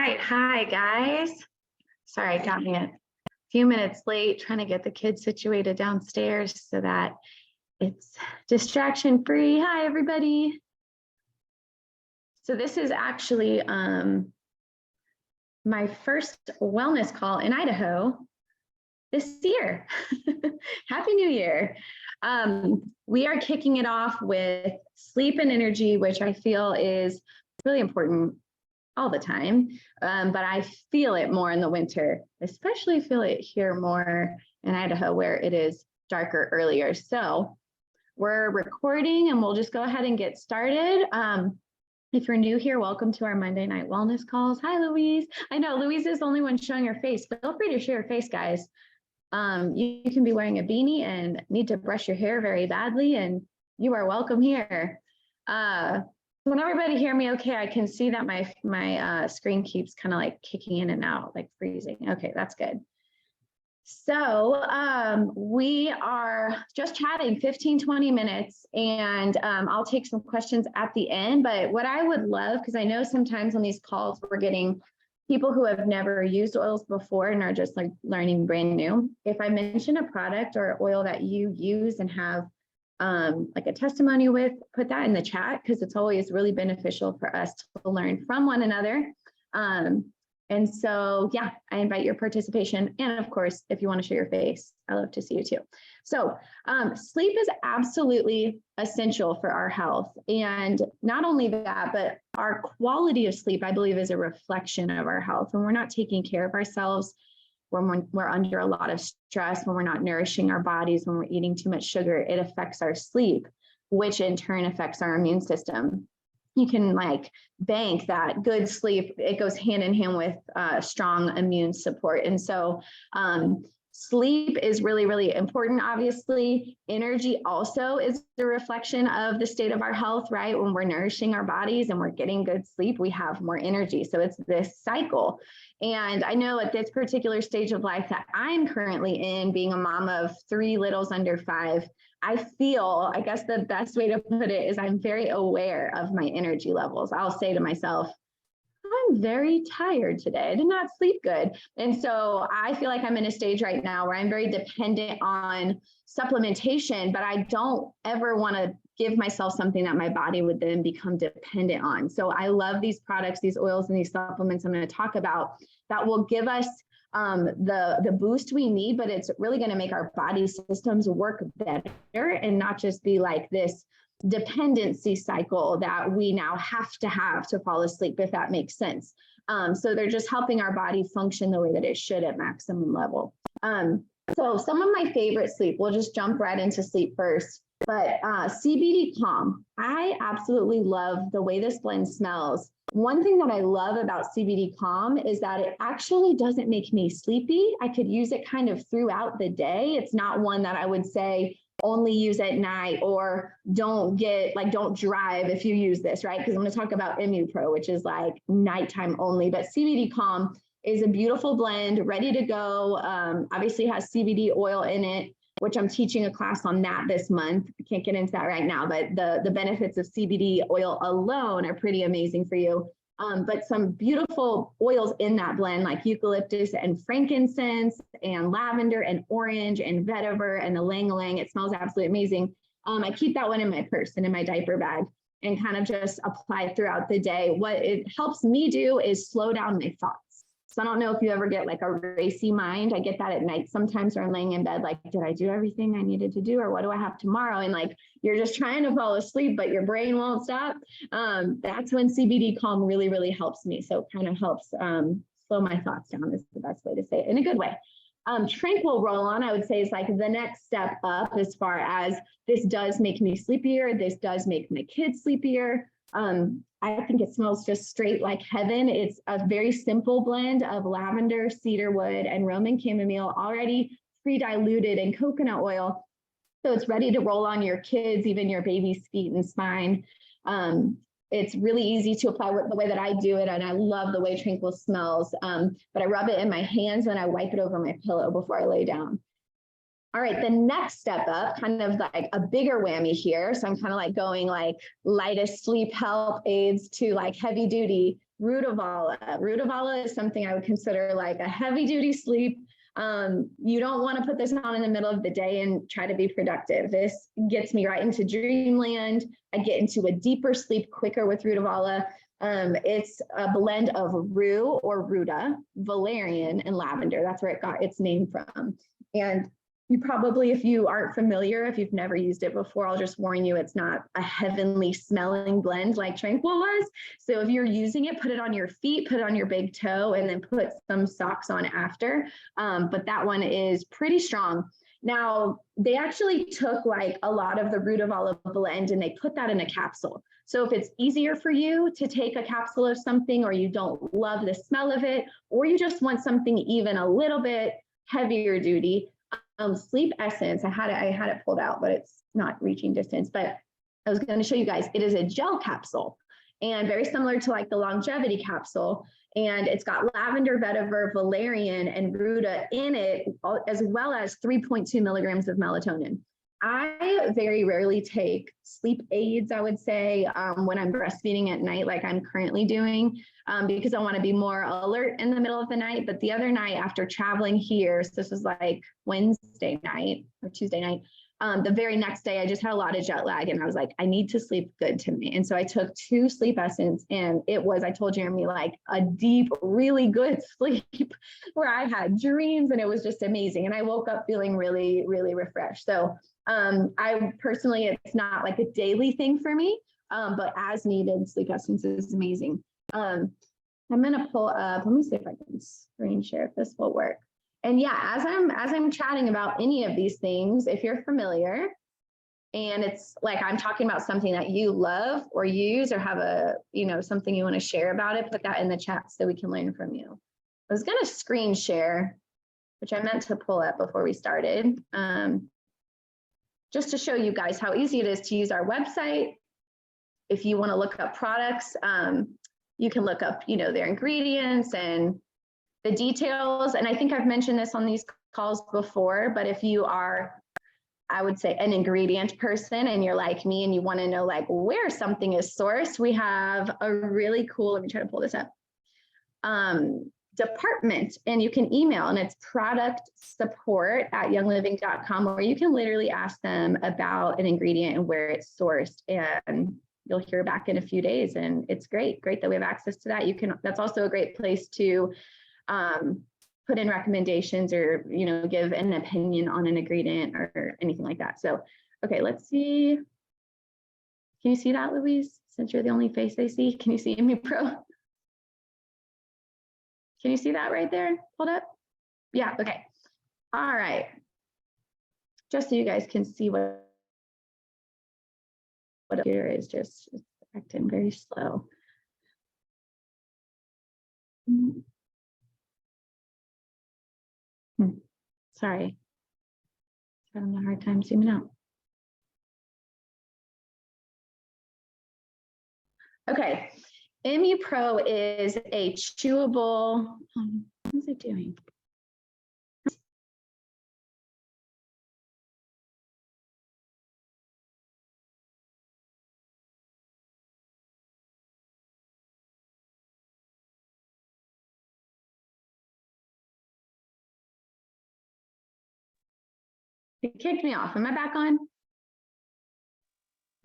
right. Hi, guys. Sorry, I got me a few minutes late trying to get the kids situated downstairs so that it's distraction free. Hi, everybody. So this is actually my first wellness call in Idaho this year. Happy New Year. We are kicking it off with sleep and energy, which I feel is really important all the time, but I feel it more in the winter, especially feel it here more in Idaho where it is darker earlier. So we're recording and we'll just go ahead and get started. If you're new here, welcome to our Monday night wellness calls. Hi, Louise. I know Louise is the only one showing her face, but feel free to show your face, guys. You can be wearing a beanie and need to brush your hair very badly, and you are welcome here. Can everybody hear me okay? I can see that my screen keeps kind of like kicking in and out, like freezing. Okay, that's good. So we are just chatting 15-20 minutes, and I'll take some questions at the end. But what I would love, because I know sometimes on these calls we're getting people who have never used oils before and are just like learning brand new. If I mention a product or oil that you use and have like a testimony with, put that in the chat, because it's always really beneficial for us to learn from one another. And so, yeah, I invite your participation. And of course, if you want to show your face, I love to see you too. So sleep is absolutely essential for our health. And not only that, but our quality of sleep, I believe, is a reflection of our health. When we're not taking care of ourselves, when we're under a lot of stress, when we're not nourishing our bodies, when we're eating too much sugar, it affects our sleep, which in turn affects our immune system. You can like bank that good sleep, it goes hand in hand with strong immune support. And so sleep is really, really important. Obviously, energy also is a reflection of the state of our health, right? When we're nourishing our bodies and we're getting good sleep, we have more energy. So it's this cycle. And I know at this particular stage of life that I'm currently in, being a mom of 3 littles under 5, I feel, I guess the best way to put it is I'm very aware of my energy levels. I'll say to myself, I'm very tired today. I did not sleep good. And so I feel like I'm in a stage right now where I'm very dependent on supplementation, but I don't ever want to give myself something that my body would then become dependent on. So I love these products, these oils, and these supplements I'm going to talk about that will give us the boost we need, but it's really going to make our body systems work better and not just be like this dependency cycle that we now have to fall asleep, if that makes sense. So they're just helping our body function the way that it should at maximum level. So some of my favorite sleep, we'll just jump right into sleep first, but CBD Calm. I absolutely love the way this blend smells. One thing that I love about CBD Calm is that it actually doesn't make me sleepy. I could use it kind of throughout the day. It's not one that I would say only use at night, or don't drive if you use this, right? Because I'm going to talk about ImmuPro, which is like nighttime only, but CBD Calm is a beautiful blend, ready to go. Obviously has CBD oil in it, which I'm teaching a class on that this month. I can't get into that right now, but the benefits of CBD oil alone are pretty amazing for you. But some beautiful oils in that blend, like eucalyptus and frankincense and lavender and orange and vetiver and the ylang-ylang. It smells absolutely amazing. I keep that one in my purse and in my diaper bag and kind of just apply it throughout the day. What it helps me do is slow down my thoughts. So I don't know if you ever get like a racy mind. I get that at night sometimes, or I'm laying in bed like, did I do everything I needed to do, or what do I have tomorrow? And like, you're just trying to fall asleep, but your brain won't stop. That's when CBD Calm really, really helps me. So it kind of helps slow my thoughts down is the best way to say it, in a good way. Tranquil Roll-On, I would say, is like the next step up as far as this does make me sleepier. This does make my kids sleepier. I think it smells just straight like heaven. It's a very simple blend of lavender, cedarwood, and Roman chamomile, already pre-diluted in coconut oil. So it's ready to roll on your kids, even your baby's feet and spine. It's really easy to apply the way that I do it, and I love the way Tranquil smells. But I rub it in my hands and I wipe it over my pillow before I lay down. All right, the next step up, kind of like a bigger whammy here. So I'm kind of like going like lightest sleep help aids to like heavy duty. Rutavala. Rutavala is something I would consider like a heavy duty sleep. You don't want to put this on in the middle of the day and try to be productive. This gets me right into dreamland. I get into a deeper sleep quicker with Rutavala. It's a blend of rue or ruta, valerian, and lavender. That's where it got its name from. And you probably, if you aren't familiar, if you've never used it before, I'll just warn you, it's not a heavenly smelling blend like Tranquil was. So if you're using it, put it on your feet, put it on your big toe, and then put some socks on after. But that one is pretty strong. Now, they actually took like a lot of the Rutavala blend and they put that in a capsule. So if it's easier for you to take a capsule of something, or you don't love the smell of it, or you just want something even a little bit heavier duty, Sleep Essence, I had it pulled out, but it's not reaching distance, but I was going to show you guys, it is a gel capsule and very similar to like the longevity capsule. And it's got lavender, vetiver, valerian, and ruta in it, as well as 3.2 milligrams of melatonin. I very rarely take sleep aids, I would say, when I'm breastfeeding at night, like I'm currently doing, because I want to be more alert in the middle of the night. But the other night after traveling here, so this was like Wednesday night or Tuesday night, the very next day, I just had a lot of jet lag and I was like, I need to sleep good to me. And so I took 2 Sleep Essence, and it was, I told Jeremy, like a deep, really good sleep where I had dreams and it was just amazing. And I woke up feeling really, really refreshed. So I personally, it's not like a daily thing for me, but as needed, Sleep Essence is amazing. I'm going to pull up, let me see if I can screen share if this will work. And yeah, as I'm chatting about any of these things, if you're familiar and it's like I'm talking about something that you love or use or have a, something you want to share about it, put that in the chat so we can learn from you. I was going to screen share, which I meant to pull up before we started, just to show you guys how easy it is to use our website. If you want to look up products, you can look up, their ingredients and the details. And I think I've mentioned this on these calls before, but if you are, I would say, an ingredient person and you're like me and you want to know like where something is sourced, we have a really cool, let me try to pull this up, department, and you can email, and it's productsupport@youngliving.com, where you can literally ask them about an ingredient and where it's sourced, and you'll hear back in a few days. And it's great that we have access to that. That's also a great place to put in recommendations or, give an opinion on an ingredient or anything like that. So, okay, let's see. Can you see that, Louise? Since you're the only face I see, can you see ImmuPro? Can you see that right there? Hold up. Yeah, okay. All right. Just so you guys can see what here is just acting very slow. Sorry. Having a hard time zooming out. Okay. ImmuPro is a chewable, what is it doing? It kicked me off. Am I back on?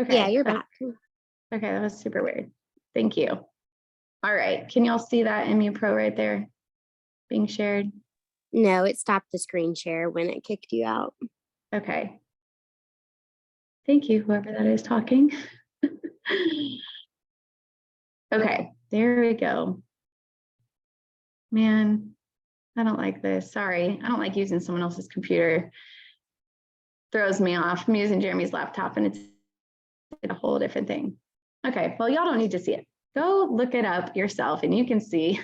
Okay. Yeah, you're back. Okay, that was super weird. Thank you. All right. Can y'all see that ImmuPro right there being shared? No, it stopped the screen share when it kicked you out. Okay. Thank you, whoever that is talking. Okay, there we go. Man, I don't like this. Sorry. I don't like using someone else's computer. Throws me off. I'm using Jeremy's laptop and it's a whole different thing. Okay, well, y'all don't need to see it. Go look it up yourself and you can see.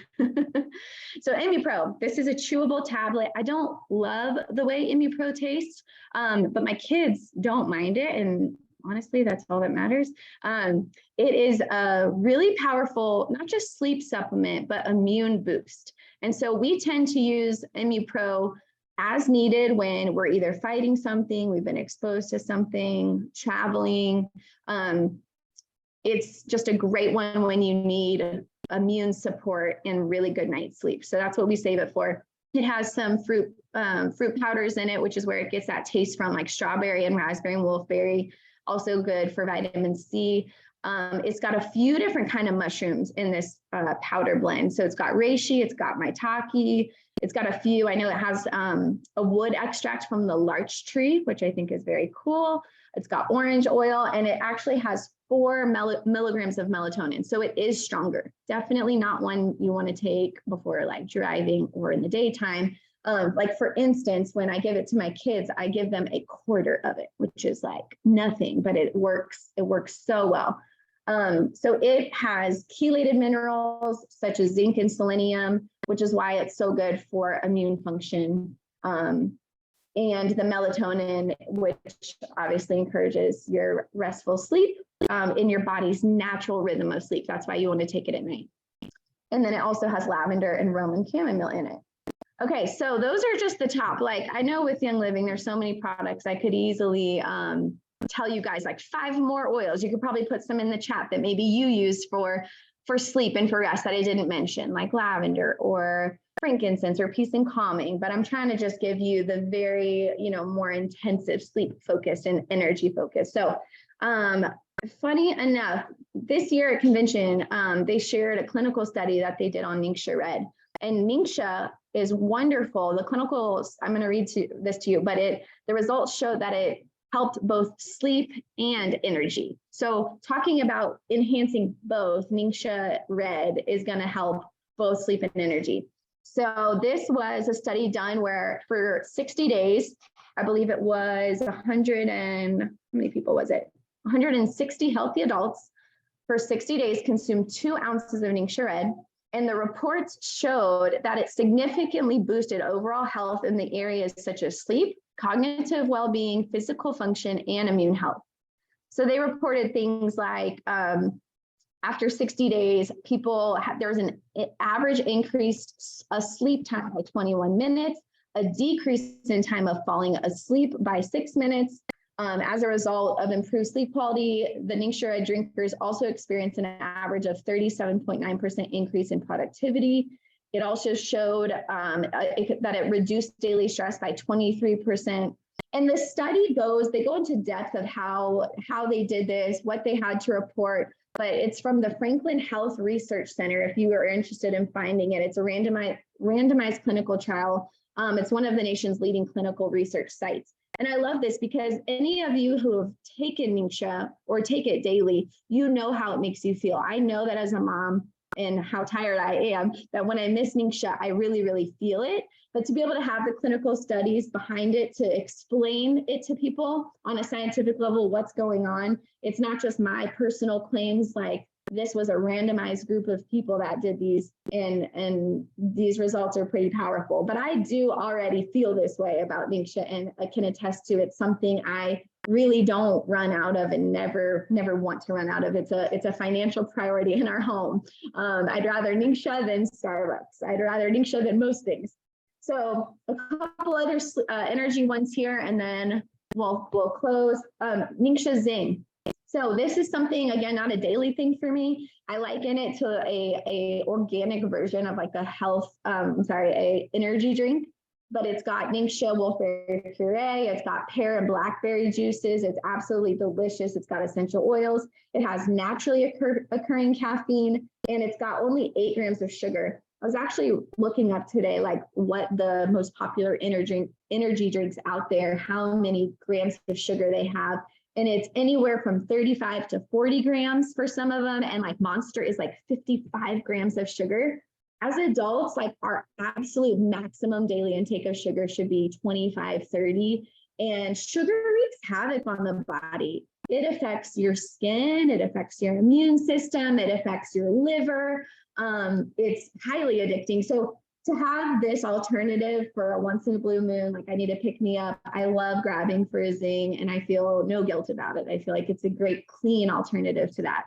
So ImmuPro, this is a chewable tablet. I don't love the way ImmuPro tastes, but my kids don't mind it. And honestly, that's all that matters. It is a really powerful, not just sleep supplement, but immune boost. And so we tend to use ImmuPro as needed when we're either fighting something, we've been exposed to something, traveling. It's just a great one when you need immune support and really good night's sleep. So that's what we save it for. It has some fruit powders in it, which is where it gets that taste from, like strawberry and raspberry and wolfberry, also good for vitamin C. It's got a few different kind of mushrooms in this powder blend. So it's got reishi, it's got maitake, it's got a few. I know it has a wood extract from the larch tree, which I think is very cool. It's got orange oil, and it actually has 4 milligrams of melatonin. So it is stronger. Definitely not one you want to take before like driving or in the daytime. Like for instance, when I give it to my kids, I give them a quarter of it, which is like nothing, but it works so well. So it has chelated minerals such as zinc and selenium, which is why it's so good for immune function. And the melatonin, which obviously encourages your restful sleep in your body's natural rhythm of sleep. That's why you want to take it at night. And then it also has lavender and Roman chamomile in it. Okay, so those are just the top. Like I know with Young Living, there's so many products I could easily tell you guys like 5 more oils. You could probably put some in the chat that maybe you use for sleep and for rest that I didn't mention, like lavender or frankincense or peace and calming. But I'm trying to just give you the very, more intensive sleep focus and energy focus. So funny enough, this year at convention, they shared a clinical study that they did on Ningxia Red. And Ningxia is wonderful. The clinical, I'm going to read this to you, but the results showed that it helped both sleep and energy. So talking about enhancing both, Ningxia Red is going to help both sleep and energy. So this was a study done where for 60 days, I believe it was 100 and how many people was it? 160 healthy adults for 60 days consumed 2 ounces of Ningxia Red. And the reports showed that it significantly boosted overall health in the areas such as sleep, cognitive well-being, physical function, and immune health. So they reported things like after 60 days, there was an average increase of sleep time by 21 minutes, a decrease in time of falling asleep by 6 minutes. As a result of improved sleep quality, the Ningxia Red drinkers also experienced an average of 37.9% increase in productivity. It also showed that it reduced daily stress by 23%. And the study they go into depth of how they did this, what they had to report, but it's from the Franklin Health Research Center. If you are interested in finding it, it's a randomized clinical trial. It's one of the nation's leading clinical research sites. And I love this because any of you who have taken Ningxia or take it daily, you know how it makes you feel. I know that as a mom and how tired I am, that when I miss Ningxia, I really, really feel it. But to be able to have the clinical studies behind it to explain it to people on a scientific level, what's going on, it's not just my personal claims, like this was a randomized group of people that did these, and these results are pretty powerful. But I do already feel this way about Ningxia, and I can attest to it's something I really don't run out of and never want to run out of. It's a financial priority in our home. I'd rather Ningxia than Starbucks. I'd rather Ningxia than most things. So a couple other energy ones here, and then we'll close. Ningxia Zing. So this is something, again, not a daily thing for me. I liken it to a organic version of like a energy drink, but it's got Ningxia wolfberry puree. It's got pear and blackberry juices. It's absolutely delicious. It's got essential oils. It has naturally occurring caffeine, and it's got only 8 grams of sugar. I was actually looking up today, like what the most popular energy drinks out there, how many grams of sugar they have. And it's anywhere from 35 to 40 grams for some of them. And like Monster is like 55 grams of sugar. As adults, like our absolute maximum daily intake of sugar should be 25, 30. And sugar wreaks havoc on the body. It affects your skin, it affects your immune system, it affects your liver. It's highly addicting. So to have this alternative for a once in a blue moon, like I need to pick me up. I love grabbing for a Zing, and I feel no guilt about it. I feel like it's a great clean alternative to that.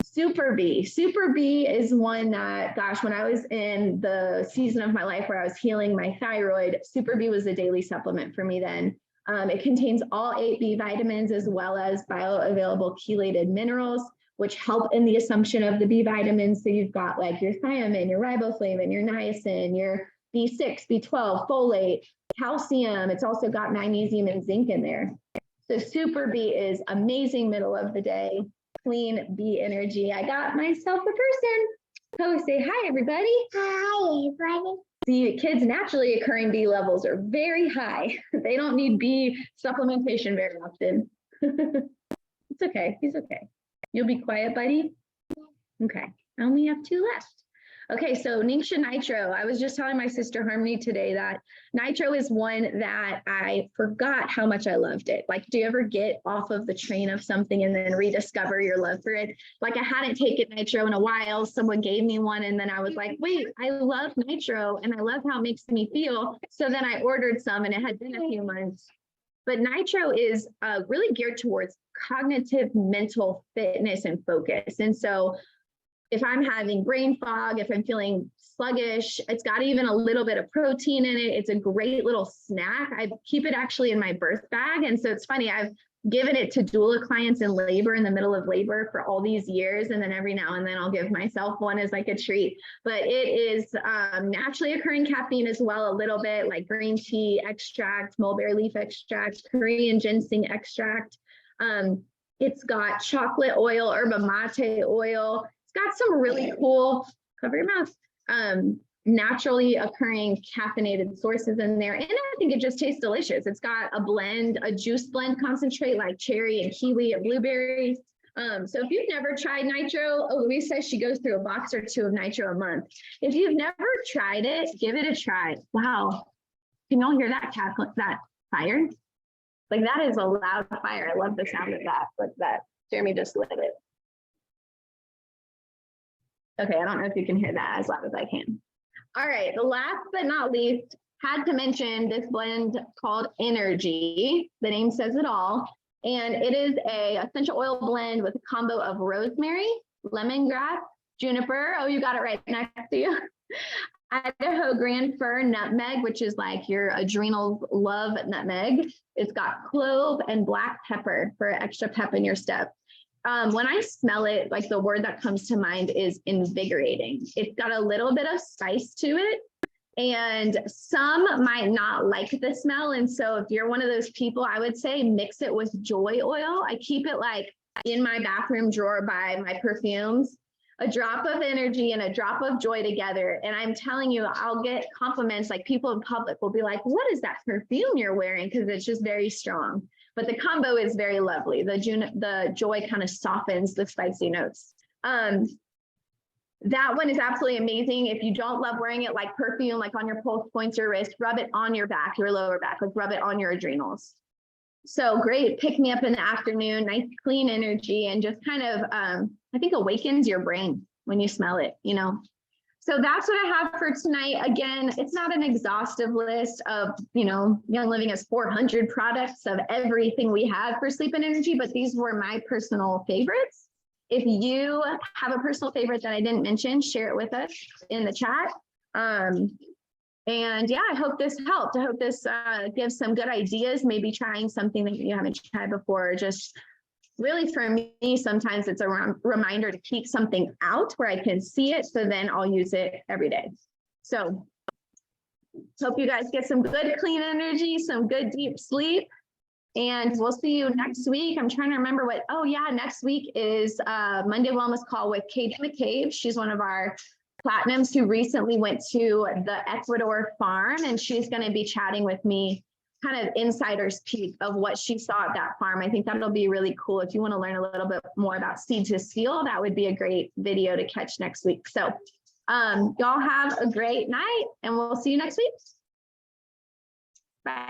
Super B is one that, gosh, when I was in the season of my life where I was healing my thyroid, Super B was a daily supplement for me then. It contains all 8 B vitamins as well as bioavailable chelated minerals, which help in the assumption of the B vitamins. So you've got like your thiamine, your riboflavin, your niacin, your B6, B12, folate, calcium. It's also got magnesium and zinc in there. So Super B is amazing middle of the day, clean B energy. I got myself a person. Oh, say hi, everybody. Hi, everybody. The kids' naturally occurring B levels are very high. They don't need B supplementation very often. It's okay. He's okay. You'll be quiet, buddy? Okay. I only have 2 left. Okay, so Ningxia Nitro. I was just telling my sister Harmony today that Nitro is one that I forgot how much I loved it. Like, do you ever get off of the train of something and then rediscover your love for it? Like, I hadn't taken Nitro in a while. Someone gave me one and then I was like, wait, I love Nitro and I love how it makes me feel. So then I ordered some and it had been a few months. But Nitro is really geared towards cognitive mental fitness and focus. And so if I'm having brain fog, if I'm feeling sluggish, it's got even a little bit of protein in it. It's a great little snack. I keep it actually in my birth bag. And so it's funny, I've given it to doula clients in labor, in the middle of labor for all these years. And then every now and then I'll give myself one as like a treat. But it is naturally occurring caffeine as well, a little bit, like green tea extract, mulberry leaf extract, Korean ginseng extract. It's got chocolate oil, yerba mate oil. Got some really cool, cover your mouth, naturally occurring caffeinated sources in there. And I think it just tastes delicious. It's got a blend, a juice blend concentrate like cherry and kiwi and blueberries. So if you've never tried Nitro, Louise says she goes through a box or 2 of Nitro a month. If you've never tried it, give it a try. Wow. Can y'all hear that that fire? Like that is a loud fire. I love the sound of that. What's that? Jeremy just lit it. Okay, I don't know if you can hear that as loud as I can. All right, the last but not least, had to mention this blend called Energy. The name says it all. And it is a essential oil blend with a combo of rosemary, lemongrass, juniper. Oh, you got it right next to you. Idaho Grand Fir nutmeg, which is like your adrenals love nutmeg. It's got clove and black pepper for extra pep in your step. When I smell it, like the word that comes to mind is invigorating. It's got a little bit of spice to it, and some might not like the smell. And so if you're one of those people, I would say mix it with joy oil. I keep it like in my bathroom drawer by my perfumes, a drop of energy and a drop of joy together. And I'm telling you, I'll get compliments, like people in public will be like, what is that perfume you're wearing? Because it's just very strong. But the combo is very lovely. The joy kind of softens the spicy notes. That one is absolutely amazing. If you don't love wearing it like perfume, like on your pulse points or wrist, rub it on your back, your lower back, like rub it on your adrenals. So great, pick me up in the afternoon, nice clean energy, and just kind of, I think awakens your brain when you smell it, you know? So that's what I have for tonight. Again, it's not an exhaustive list of, you know, Young Living has 400 products of everything we have for sleep and energy, but these were my personal favorites. If you have a personal favorite that I didn't mention, share it with us in the chat. And yeah, I hope this helped. I hope this gives some good ideas, maybe trying something that you haven't tried before. Just really for me, sometimes it's a reminder to keep something out where I can see it, so then I'll use it every day. So hope you guys get some good clean energy, some good deep sleep, and we'll see you next week. I'm trying to remember what, oh yeah, next week is Monday Wellness Call with Katie McCabe. She's one of our Platinums who recently went to the Ecuador farm, and she's going to be chatting with me, kind of insider's peek of what she saw at that farm. I think that'll be really cool. If you want to learn a little bit more about Seed to Seal, that would be a great video to catch next week. So y'all have a great night, and we'll see you next week. Bye.